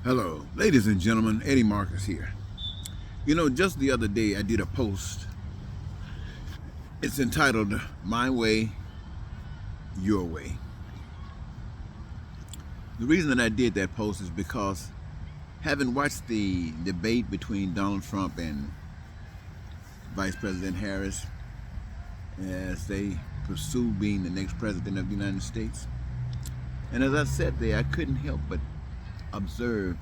Hello, ladies and gentlemen, Eddie Marcus here. You know, just the other day I did a post. It's entitled My Way, Your Way. The reason that I did that post is because having watched the debate between Donald Trump and Vice President Harris as they pursue being the next president of the United States, and as I said there, I couldn't help but observe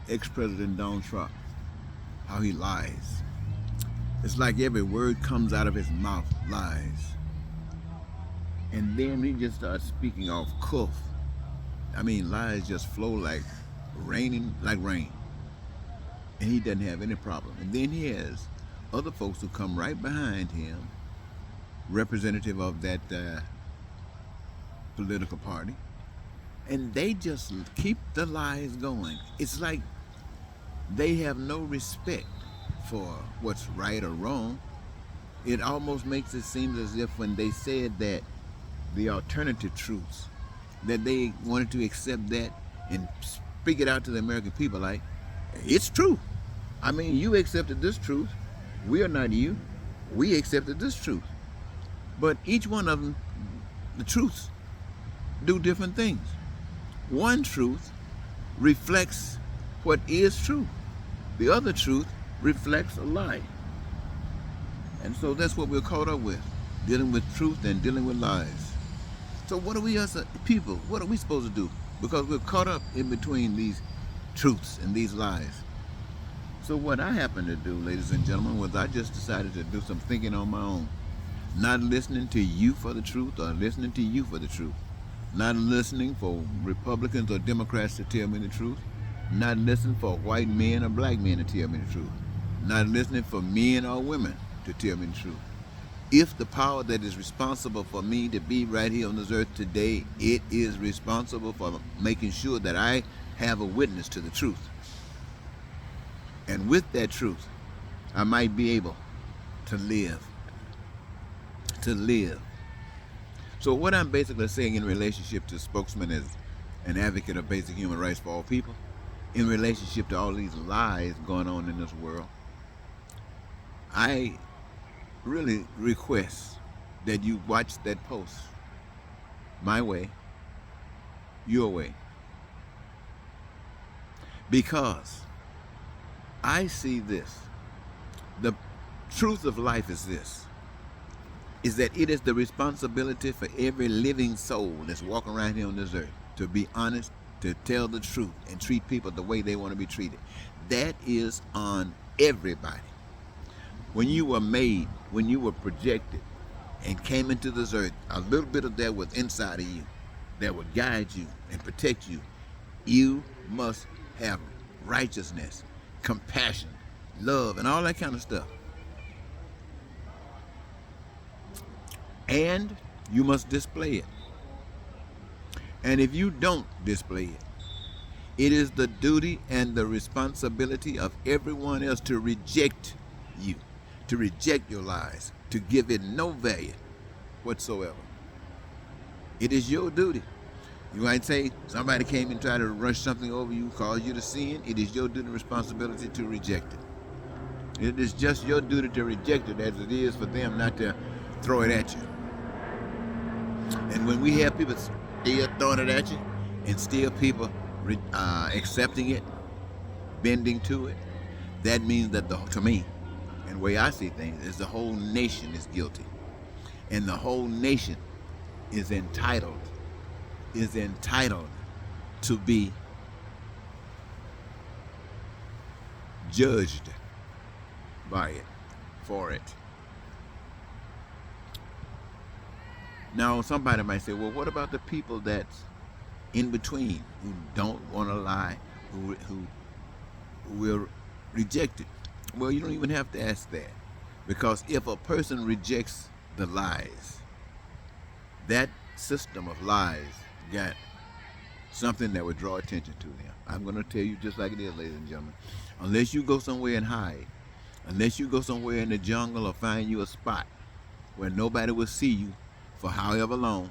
ex-President Donald Trump, how he lies. It's like every word comes out of his mouth lies. And then he just starts speaking off cuff. I mean, lies just flow like rain. And he doesn't have any problem. And then he has other folks who come right behind him, representative of that political party, and they just keep the lies going. It's like they have no respect for what's right or wrong. It almost makes it seem as if when they said that the alternative truths, that they wanted to accept that and speak it out to the American people like, it's true. I mean, you accepted this truth. We are not you. We accepted this truth. But each one of them, the truths, do different things. One truth reflects what is true. The other truth reflects a lie. And so that's what we're caught up with, dealing with truth and dealing with lies. So what are we as a people, what are we supposed to do? Because we're caught up in between these truths and these lies. So what I happened to do, ladies and gentlemen, was I just decided to do some thinking on my own. Not listening to you for the truth or listening to you for the truth. Not listening for Republicans or Democrats to tell me the truth. Not listening for white men or black men to tell me the truth. Not listening for men or women to tell me the truth. If the power that is responsible for me to be right here on this earth today, it is responsible for making sure that I have a witness to the truth. And with that truth, I might be able to live. To live. So what I'm basically saying in relationship to spokesman as an advocate of basic human rights for all people, in relationship to all these lies going on in this world, I really request that you watch that post. My way, your way. Because I see this. The truth of life is this, is that it is the responsibility for every living soul that's walking around here on this earth to be honest, to tell the truth, and treat people the way they want to be treated. That is on everybody. When you were made, when you were projected and came into this earth, a little bit of that was inside of you that would guide you and protect you. You must have righteousness, compassion, love, and all that kind of stuff. And you must display it. And if you don't display it, it is the duty and the responsibility of everyone else to reject you, to reject your lies, to give it no value whatsoever. It is your duty. You might say somebody came and tried to rush something over you, cause you to sin. It is your duty and responsibility to reject it. It is just your duty to reject it as it is for them not to throw it at you. And when we have people still throwing it at you and still people accepting it, bending to it, that means that to me, and the way I see things, is the whole nation is guilty. And the whole nation is entitled to be judged by it, for it. Now, somebody might say, well, what about the people that's in between, who don't want to lie, who will reject it? Well, you don't even have to ask that. Because if a person rejects the lies, that system of lies got something that would draw attention to them. I'm going to tell you just like it is, ladies and gentlemen. Unless you go somewhere and hide, unless you go somewhere in the jungle or find you a spot where nobody will see you for however long,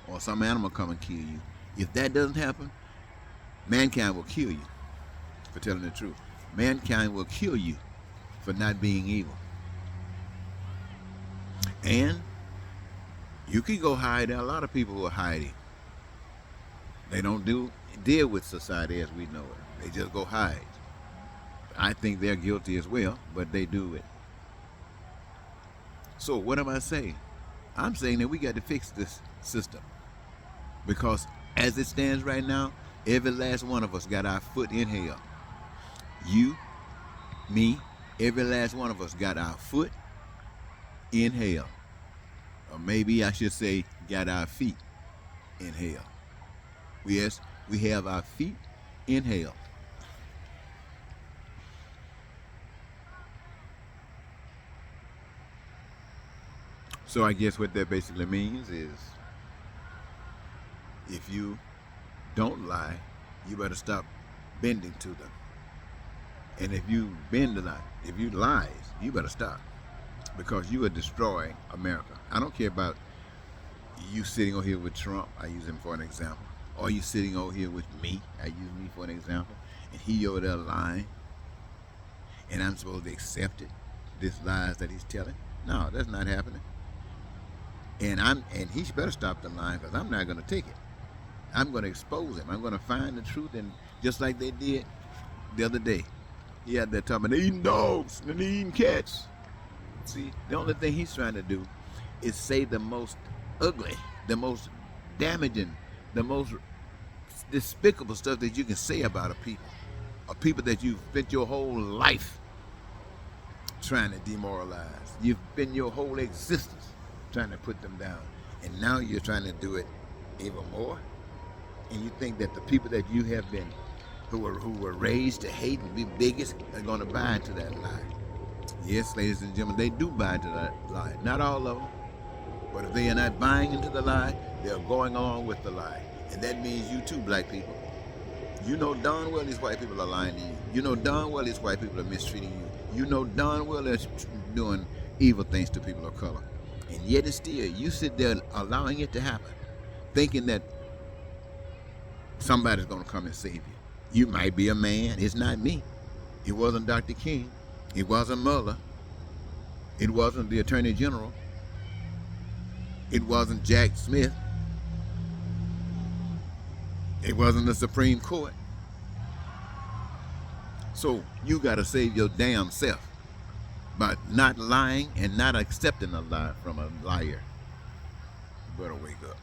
or some animal come and kill you, if that doesn't happen, Mankind will kill you for telling the truth. Mankind will kill you for not being evil. And you can go hide. There are a lot of people who are hiding. They don't deal with society as we know it. They just go hide. I think they're guilty as well, but they do it. So what am I saying? I'm saying that we got to fix this system, because as it stands right now, every last one of us got our foot in hell. You, me, every last one of us got our foot in hell. Or maybe I should say got our feet in hell. Yes, we have our feet in hell. So I guess what that basically means is, if you don't lie, you better stop bending to them. And if you bend the lie, if you lies, you better stop, because you are destroying America. I don't care about you sitting over here with Trump. I use him for an example. Or you sitting over here with me. I use me for an example. And he over there lying, and I'm supposed to accept it, this lies that he's telling. No, that's not happening. And he better stop the lying, because I'm not going to take it. I'm going to expose him. I'm going to find the truth, and just like they did the other day. He had that talking about they eating dogs and they eating cats. See, the only thing he's trying to do is say the most ugly, the most damaging, the most despicable stuff that you can say about a people that you've spent your whole life trying to demoralize. You've spent your whole existence trying to put them down, and now you're trying to do it even more. And you think that the people that you have been, who were raised to hate and be bigots, are going to buy into that lie. Yes, ladies and gentlemen, they do buy into that lie. Not all of them, but if they are not buying into the lie, they're going along with the lie. And that means you too, black people. You know darn well these white people are lying to you. You know darn well these white people are mistreating you. You know darn well they're doing evil things to people of color. And yet and still, you sit there allowing it to happen, thinking that somebody's going to come and save you. You might be a man. It's not me. It wasn't Dr. King. It wasn't Mueller. It wasn't the Attorney General. It wasn't Jack Smith. It wasn't the Supreme Court. So you got to save your damn self by not lying and not accepting a lie from a liar. You better wake up.